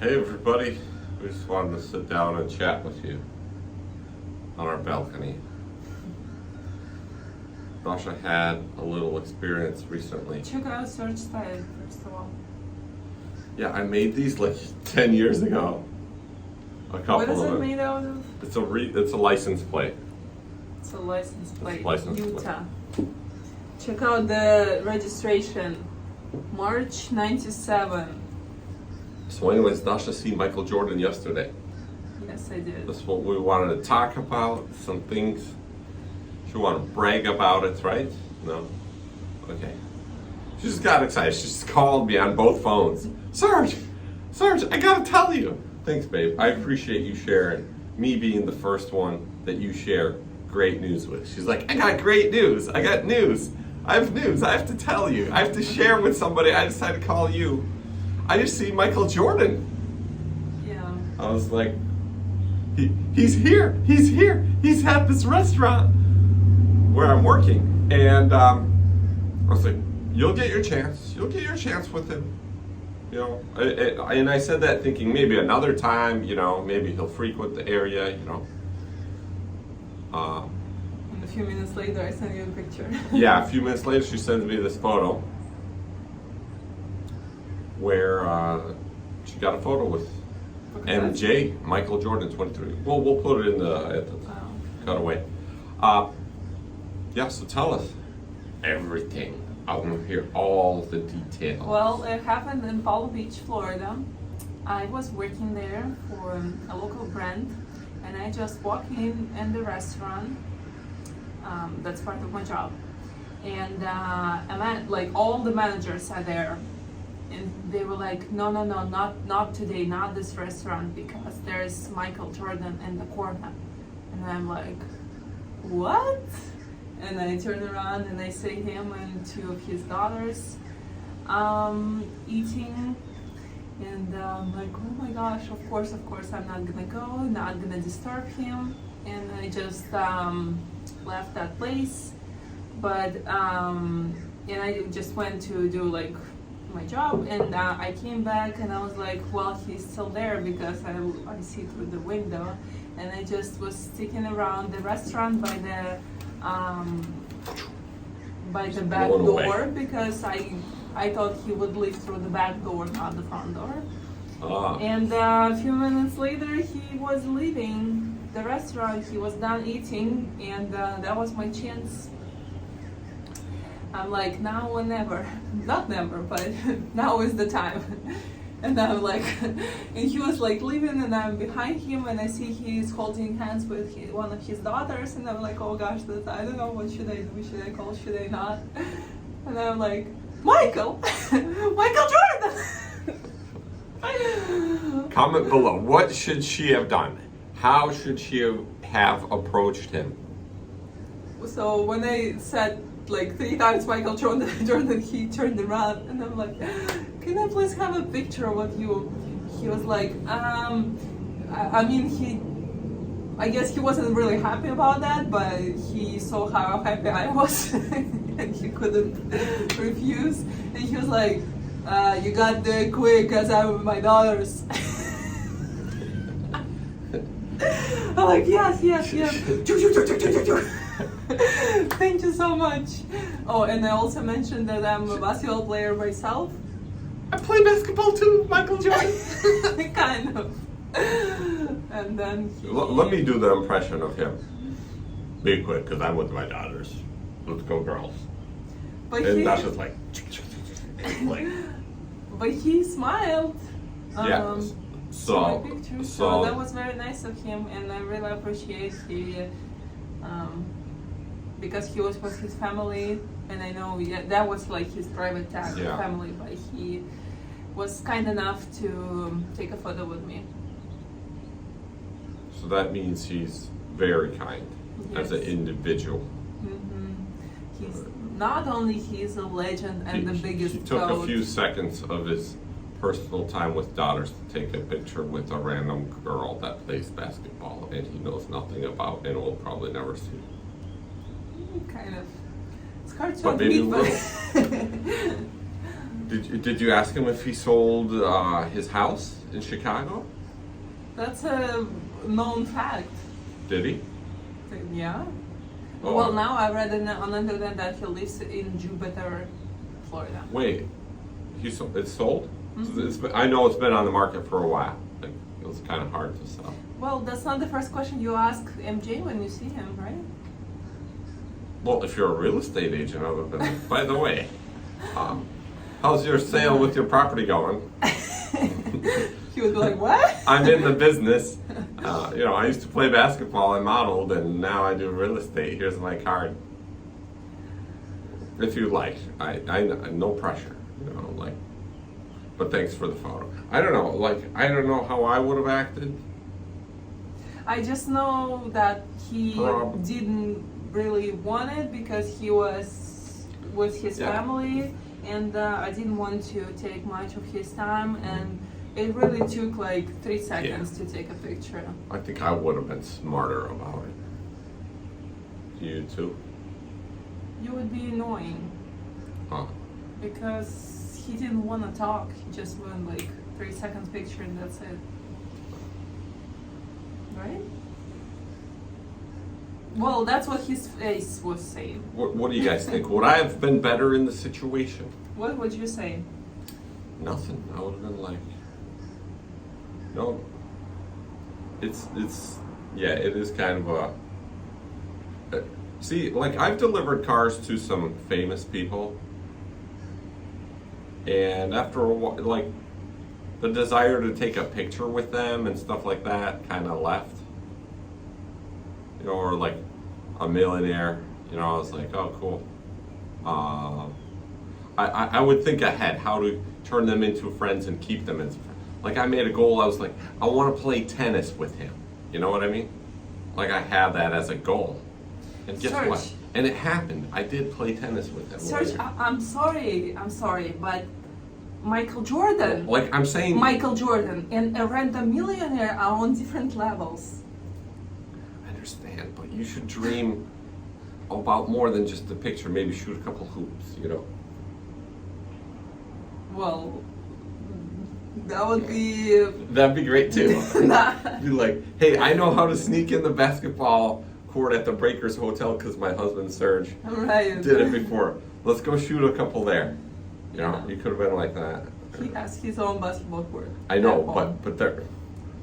Hey everybody, we just wanted to sit down and chat with you on our balcony. Dasha had a little experience recently. Check out search style first of all. Yeah, I made these like 10 years ago. A couple What is of it them. made out of? It's a license plate. It's a license plate. license plate. Utah. Check out the registration. March 97. So anyways, Dasha seen Michael Jordan yesterday. Yes, I did. That's what we wanted to talk about, some things. She wanted to brag about it, right? No? Okay. She just got excited. She just called me on both phones. Serge, I gotta tell you. Thanks, babe. I appreciate you sharing. Me being the first one that you share great news with. She's like, I got great news. I got news. I have news. I have to tell you. I have to share with somebody. I decided to call you. I just see Michael Jordan. Yeah. I was like, he's here. He's here. He's at this restaurant where I'm working. And I was like, you'll get your chance. You'll get your chance with him. You know, and I said that thinking maybe another time, you know, maybe he'll frequent the area, you know. And a few minutes later, I sent you a picture. Yeah, a few minutes later, she sends me this photo where she got a photo with MJ, Michael Jordan, 23. Well, we'll put it in at the cutaway. Yeah, so tell us everything. I want to hear all the details. Well, it happened in Palm Beach, Florida. I was working there for a local brand, and I just walked in the restaurant. That's part of my job, and like all the managers are there, and they were like, no, not today, not this restaurant, because there's Michael Jordan in the corner. And I'm like, what? And I turn around and I see him and two of his daughters eating. And I'm like, oh my gosh, of course, I'm not gonna go, not gonna disturb him. And I just left that place. But, and I just went to do like my job, and I came back and I was like, well, he's still there because I see through the window. And I just was sticking around the restaurant by the back door because I thought he would leave through the back door, not the front door. And a few minutes later, he was leaving the restaurant. He was done eating, and that was my chance. I'm like, now or never. Not never, but now is the time. And I'm like, and he was like leaving, and I'm behind him, and I see he's holding hands with one of his daughters, and I'm like, oh gosh, I don't know, what should I do? Should I call? Should I not? And I'm like, Michael Jordan! Comment below. What should she have done? How should she have approached him? So when I said like 3 times Michael Jordan, he turned around, and I'm like, can I please have a picture with you? He was like, I guess he wasn't really happy about that, but he saw how happy I was and he couldn't refuse. And he was like, you got there quick because I'm with my daughters. I'm like, yes. Thank you so much. Oh, and I also mentioned that I'm a basketball player myself. I play basketball too, Michael Jordan. Kind of. And then Let me do the impression of him. Be quick, because I'm with my daughters. Let's go, girls. And that's just like... But he smiled. Yeah. So that was very nice of him, and I really appreciate because he was with his family, and I know that was like his private family, but he was kind enough to take a photo with me. So that means he's very kind as an individual. He's not only he's a legend and the biggest. He took a few seconds of his personal time with daughters to take a picture with a random girl that plays basketball and he knows nothing about and will probably never see. Kind of. It's hard to but maybe admit, will. Did you ask him if he sold his house in Chicago? That's a known fact. Did he? Yeah. Oh. Well, now I read on the internet that he lives in Jupiter, Florida. Wait, it's sold? Mm-hmm. I know it's been on the market for a while. Like, it was kind of hard to sell. Well, that's not the first question you ask MJ when you see him, right? Well, if you're a real estate agent, I would have been. By the way, how's your sale with your property going? He would be like, what? I'm in the business. I used to play basketball. I modeled, and now I do real estate. Here's my card. If you like, I no pressure. But thanks for the photo. I don't know how I would have acted. I just know that he Probably. didn't really want it because he was with his family, and I didn't want to take much of his time, and it really took like 3 seconds to take a picture. I think I would have been smarter about it. You too? You would be annoying. Huh. Because he didn't want to talk. He just went like 3 seconds picture and that's it. Right? Well, that's what his face was saying. What do you guys think? Would I have been better in the situation? What would you say? Nothing. I would have been like, no. It is kind of a. See, like I've delivered cars to some famous people, and after a while, like the desire to take a picture with them and stuff like that kind of left. Or like a millionaire, I was like, oh, cool. I would think ahead how to turn them into friends and keep them as friends. Like I made a goal, I was like, I want to play tennis with him. You know what I mean? Like I had that as a goal. And guess what? And it happened. I did play tennis with him. Serge, I'm sorry, but Michael Jordan. Like I'm saying, Michael Jordan and a random millionaire are on different levels. Understand, but you should dream about more than just the picture. Maybe shoot a couple hoops, Well, that would be. That'd be great too. Be like, hey, I know how to sneak in the basketball court at the Breakers Hotel because my husband Serge did it before. Let's go shoot a couple there. You could have been like that. He has his own basketball court. I know, but there.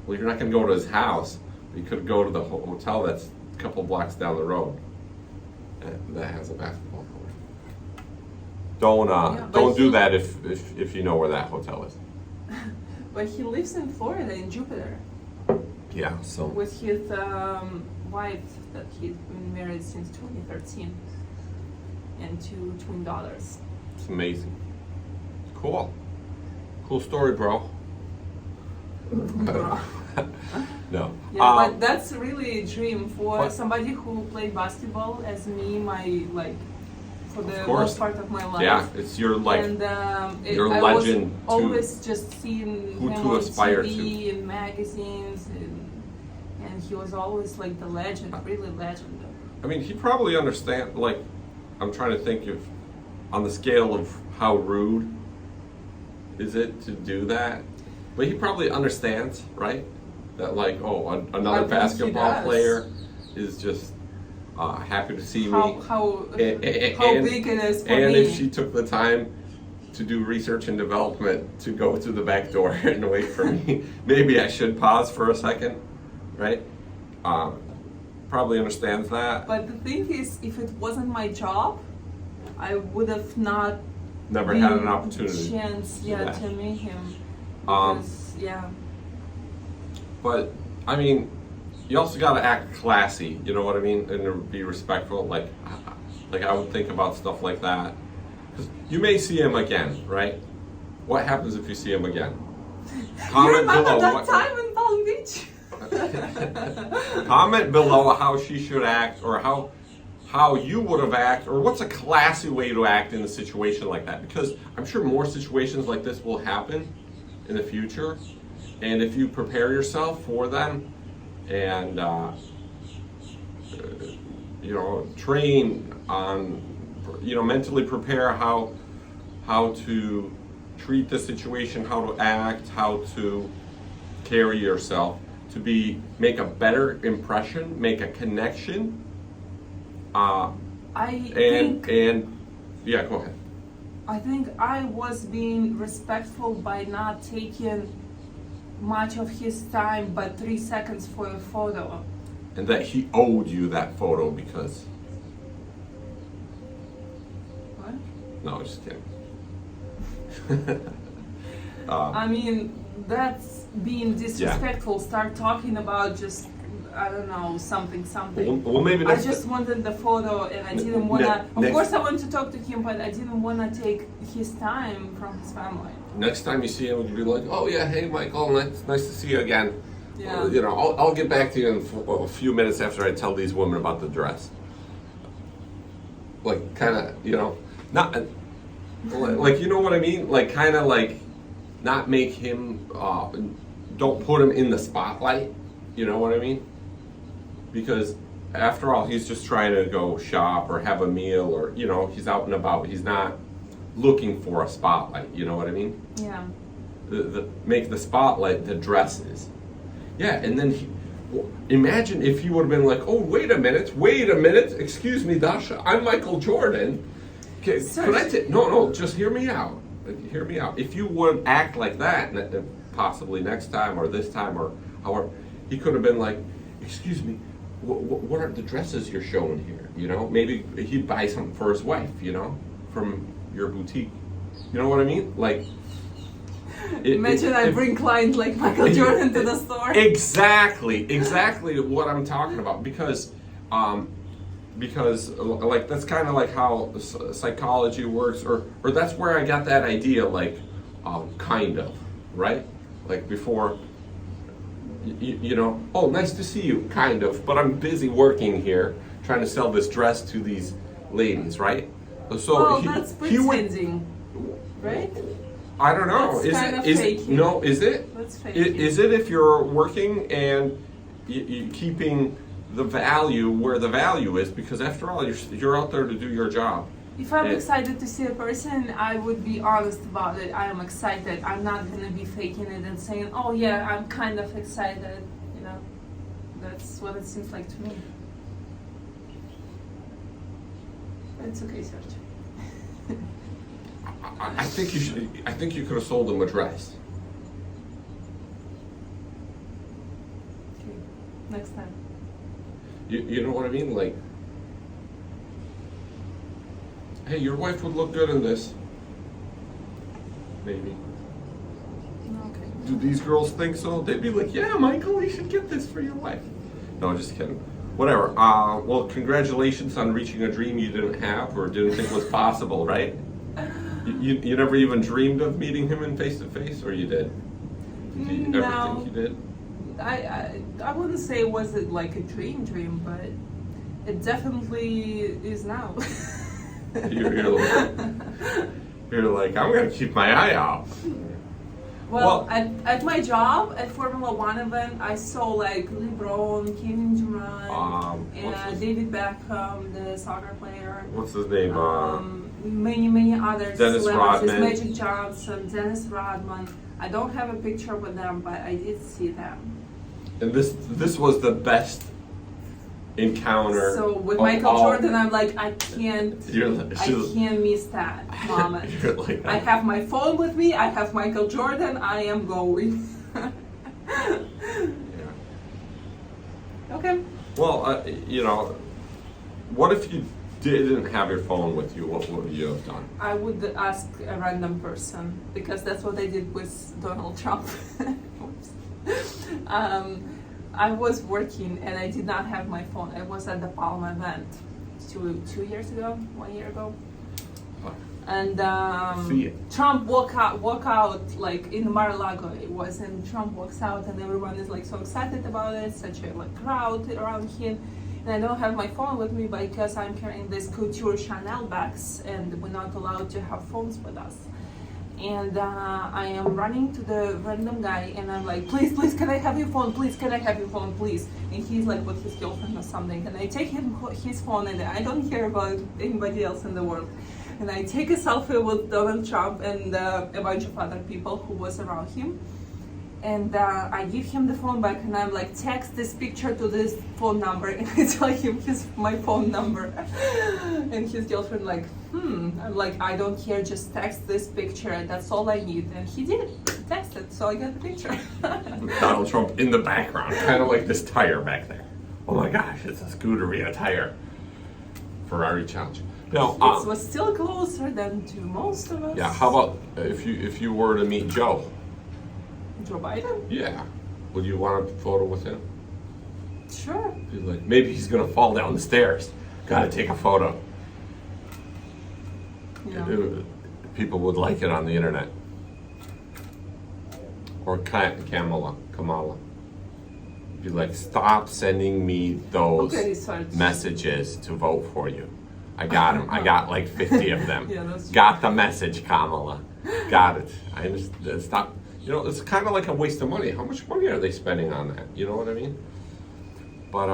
Well, you're not gonna go to his house. You could go to the hotel that's a couple blocks down the road that has a basketball court. Don't do that if you know where that hotel is. But he lives in Florida, in Jupiter. Yeah, so. With his wife that he's been married since 2013. And 2 twin daughters. It's amazing. Cool story, bro. No. Yeah, but that's really a dream for somebody who played basketball as me, for the most part of my life. Yeah, it's your And your I legend. Was always just seeing who him to on aspire TV to. and magazines, and he was always like the legend, really legend. I mean, he probably understands. Like, I'm trying to think of, on the scale of how rude is it to do that, but he probably understands, right? That another basketball player is just happy to see me. How big it is for me. And if she took the time to do research and development to go through the back door and wait for me, maybe I should pause for a second, right? Probably understands that. But the thing is, if it wasn't my job, I would have never had an opportunity to meet him. But I mean, you also got to act classy. You know what I mean, and be respectful. Like I would think about stuff like that. Because you may see him again, right? What happens if you see him again? Comment below. That time in Palm Beach. Comment below how she should act, or how you would have acted, or what's a classy way to act in a situation like that. Because I'm sure more situations like this will happen in the future. And if you prepare yourself for them and, train on, mentally prepare how to treat the situation, how to act, how to carry yourself, to make a better impression, make a connection. I and think yeah, go ahead. I think I was being respectful by not taking much of his time, but 3 seconds for a photo. And that he owed you that photo because. What? No, just kidding. I mean, that's being disrespectful. Start talking about just, I don't know, something. Well, maybe I just wanted the photo, and I didn't wanna. Of course, I wanted to talk to him, but I didn't wanna take his time from his family. Next time you see him, you'll be like, "Oh yeah, hey Michael, nice to see you again." Yeah. You know, I'll get back to you in a few minutes after I tell these women about the dress. Like, kind of, you know, not like, you know what I mean? Like, kind of like, not make him. Don't put him in the spotlight. You know what I mean? Because after all, he's just trying to go shop or have a meal, or, you know, he's out and about. He's not looking for a spotlight. You know what I mean? Yeah. Make the spotlight the dresses. Yeah, and then imagine if he would have been like, "Oh, wait a minute, excuse me, Dasha, I'm Michael Jordan. Okay, no, just hear me out. Hear me out. If you would act like that, possibly next time or this time or however, he could have been like, "Excuse me, what are the dresses you're showing here? You know, maybe he'd buy something for his wife, you know, from your boutique. You know what I mean? Like." Imagine I bring clients like Michael Jordan to the store. Exactly what I'm talking about, because like that's kind of like how psychology works, or that's where I got that idea, like kind of, right? Like before, you know, "Oh, nice to see you, kind of, but I'm busy working here trying to sell this dress to these ladies," right? So that's pretending, right? I don't know. That's kind of faking. No, is it? That's faking. Is it if you're working and you keeping the value where the value is? Because after all, you're out there to do your job. If I'm excited to see a person, I would be honest about it. I am excited. I'm not gonna be faking it and saying, "Oh yeah, I'm kind of excited." You know, that's what it seems like to me. But it's okay, Serge. I think you should. I think you could have sold him a dress. Okay, next time. You know what I mean? Like, "Hey, your wife would look good in this." Maybe. Okay. Do these girls think so? They'd be like, "Yeah, Michael, you should get this for your wife." No, just kidding. Whatever. Well, congratulations on reaching a dream you didn't have or didn't think was possible, right? You never even dreamed of meeting him in face to face, or you did? Did you ever think you did? I wouldn't say it was like a dream, but it definitely is now. You're like, "I'm gonna keep my eye out." Well, at my job at Formula One event, I saw like LeBron, Kevin Durant, and David Beckham, the soccer player. What's his name? Many others. Dennis Rodman. Magic Johnson, Dennis Rodman. I don't have a picture with them, but I did see them. And this was the best encounter. So with Michael Jordan, I'm like, I can't miss that moment. Like, I have my phone with me. I have Michael Jordan. I am going. Yeah. Okay. Well, you know, what if you didn't have your phone with you? What would you have done? I would ask a random person, because that's what I did with Donald Trump. I was working and I did not have my phone. I was at the Palm event 1 year ago. And Trump walk out like in Mar-a-Lago it was, and Trump walks out and everyone is like so excited about it, such a like crowd around him. And I don't have my phone with me because I'm carrying this couture Chanel bags and we're not allowed to have phones with us. And I am running to the random guy and I'm like, please, can I have your phone? Please, can I have your phone, please? And he's like with his girlfriend or something. And I take his phone and I don't care about anybody else in the world. and I take a selfie with Donald Trump and a bunch of other people who was around him. And I give him the phone back, and I'm like, text this picture to this phone number, and I tell him my phone number. And his girlfriend like, I'm like, I don't care, just text this picture, that's all I need. And he did, text it, so I got the picture. Donald Trump in the background, kind of like this tire back there. Oh my gosh, it's a Scuderia tire. Ferrari challenge. Now, it was still closer than to most of us. Yeah, how about if you were to meet Joe? Joe Biden? Yeah. Would you want a photo with him? Sure. He's like, maybe he's gonna fall down the stairs. Gotta take a photo. Yeah. People would like it on the internet. Or Kamala. Be like, stop sending me those messages to vote for you. I got them. I got like 50 of them. Yeah, that's true. Got the message, Kamala. Got it. I understand. Stop. You know, it's kind of like a waste of money. How much money are they spending on that? You know what I mean? But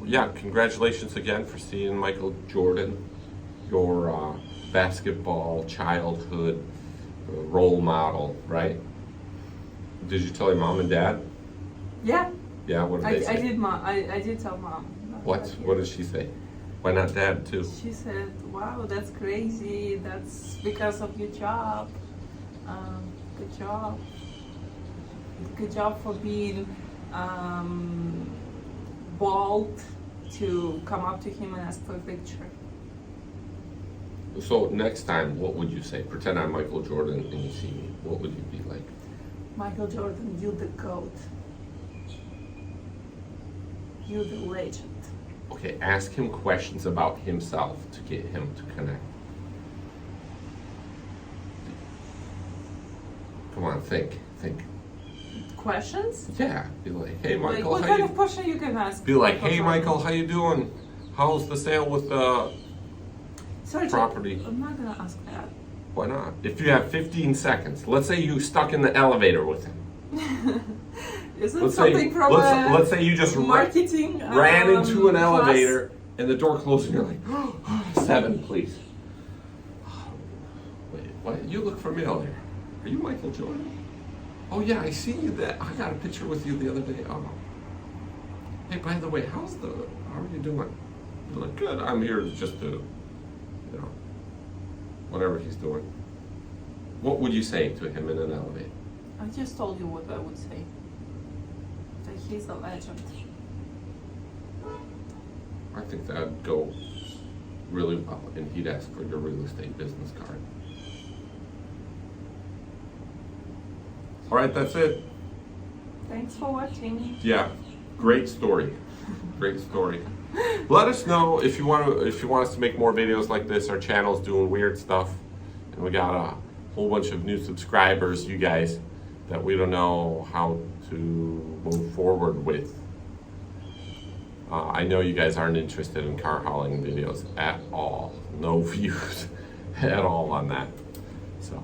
yeah, congratulations again for seeing Michael Jordan, your basketball childhood role model, right? Did you tell your mom and dad? Yeah. Yeah, what did they say? I did tell mom. What? What did she say? Why not dad too? She said, wow, that's crazy. That's because of your job. Good job. Good job for being bold to come up to him and ask for a picture. So next time, what would you say? Pretend I'm Michael Jordan and you see me. What would you be like? Michael Jordan, you the GOAT. You the legend. Okay, ask him questions about himself to get him to connect. Come on, think. Questions? Yeah, be like, hey Michael, Like, what kind of question you can ask? Be like, hey Michael, how you doing? How's the sale with the property? I'm not gonna ask that. Why not? If you have 15 seconds, let's say you stuck in the elevator with him. Isn't Let's something say, from let's say you just marketing ran into an class? elevator and the door closed and you're like, 7, please. Wait, what? You look familiar. Are you Michael Jordan? Oh yeah, I see you. That I got a picture with you the other day. Oh. Hey, by the way, how are you doing? You look good. I'm here just to, you know, whatever he's doing. What would you say to him in an elevator? I just told you what I would say. That he's a legend. I think that'd go really well, and he'd ask for your real estate business card. All right, that's it. Thanks for watching. Yeah, great story. Great story. Let us know if you want us to make more videos like this. Our channel's doing weird stuff, and we got a whole bunch of new subscribers, you guys, that we don't know how to move forward with. I know you guys aren't interested in car hauling videos at all. No views at all on that. So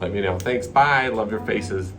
let me know. Thanks. Bye. Love your faces.